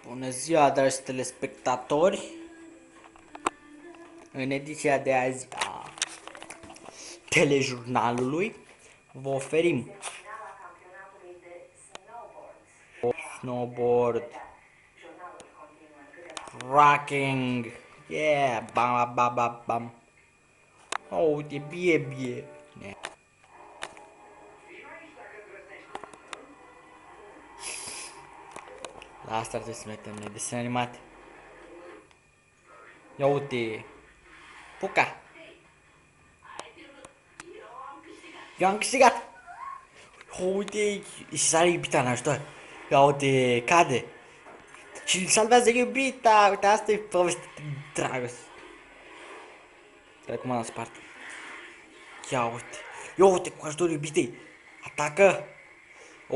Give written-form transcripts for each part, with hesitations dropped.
Bună ziua, dragi telespectatori! În ediția de azi a telejurnalului vă oferim snowboard, rocking, yeah, bam, bam, bam, bam. Oh, uite, bie. La asta trebuie să metem noi desene animate. Ia uite, Puca! Eu am câștigat! Uite, și sare iubita în ajutor. Ia uite, cade. Și îl salvează iubita. Uite, asta e poveste de dragoste. Stai cum am spart. Ia uite, cu ajutorul iubitei. Atacă. Ia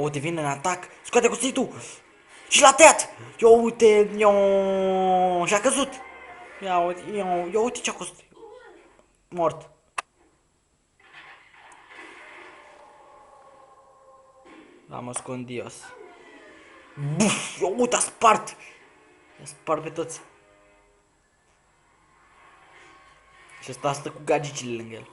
uite, vine în atac. Scoate cuțitul. Și l-a tăiat. Ia uite, și-a căzut. Ia uite ce-a căzut. Mort. L-am ascundios. Buf, ia uite, a spart. I-a spart pe toți. Și ăsta stă cu gagicile lângă el.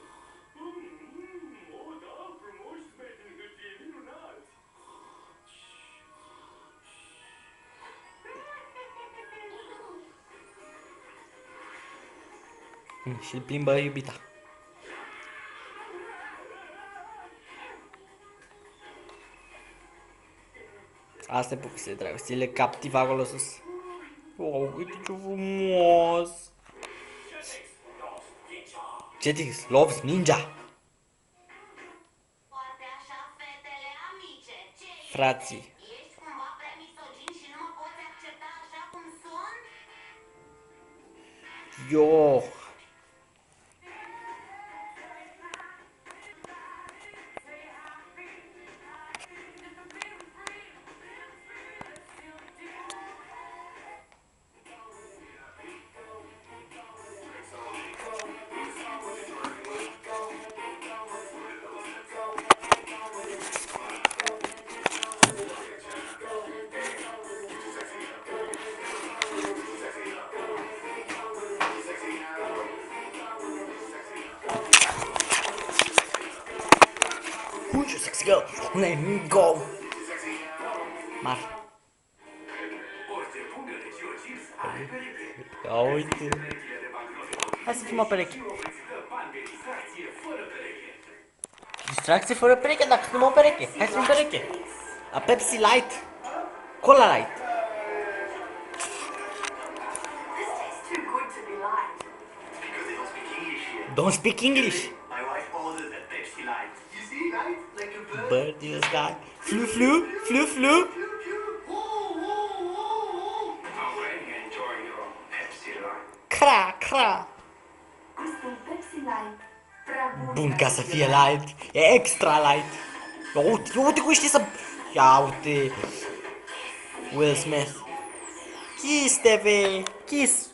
Și îl plimbă iubita. Asta e povestea de dragoste, le captiv acolo sus. Oh, uite ce frumos! Jetix, Loves, Ninja! Frații. Yo! Who's your sexy girl? Let me go! Mar. Ia uite! Hai să fim o pereche. Distracție fără pereche, dacă suntem o pereche. Hai să fim pereche. A Pepsi Light. Cola Light. Don't speak English. Bird in the sky. Flu, flu, flu, flu. Cra, cra. Bun, ca să fie light. E extra light. Ia uite cum știi să... Ia uite. Will Smith. Kiss, TV. Kiss.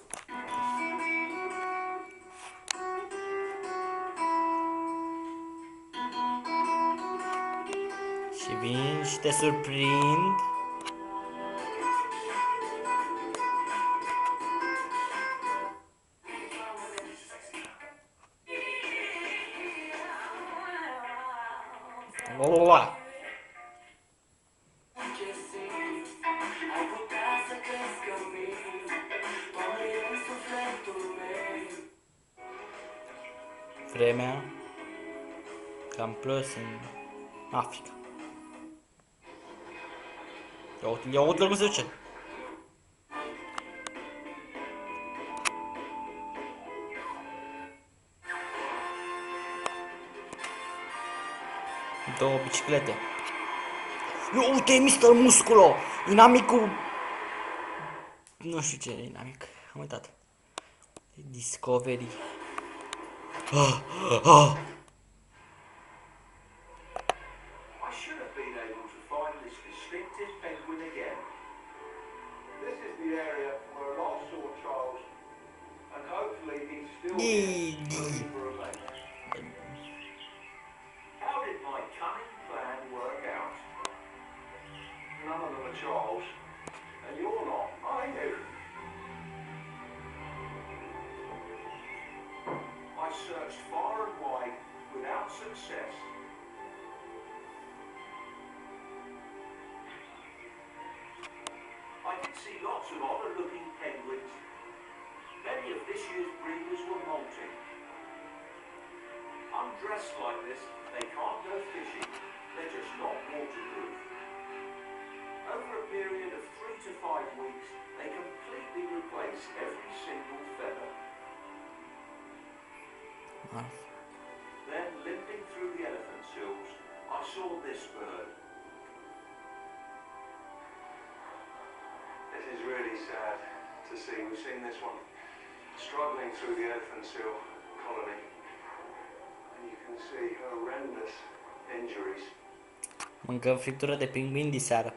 Și vin și te surprind. Oa. Vremea cam plus în Africa. Ia uite cum se duce. Două biciclete. Ia uite, Mr. Musculo! Inamicul... Nu știu ce e inamic. Am uitat. Discovery. Charles, and you're not, are success. I did see lots of odd-looking penguins. Many of this year's breeders were molting. Undressed like this, they can't go fishing. They're just not waterproof. Over a period of 3 to 5 weeks, they completely replace every single feather. Nice. Then, limping through the elephant sills, I saw this bird. This is really sad to see. We've seen this one struggling through the elephant seal colony. And you can see horrendous injuries. Mâncăm friptură de pinguin diseară.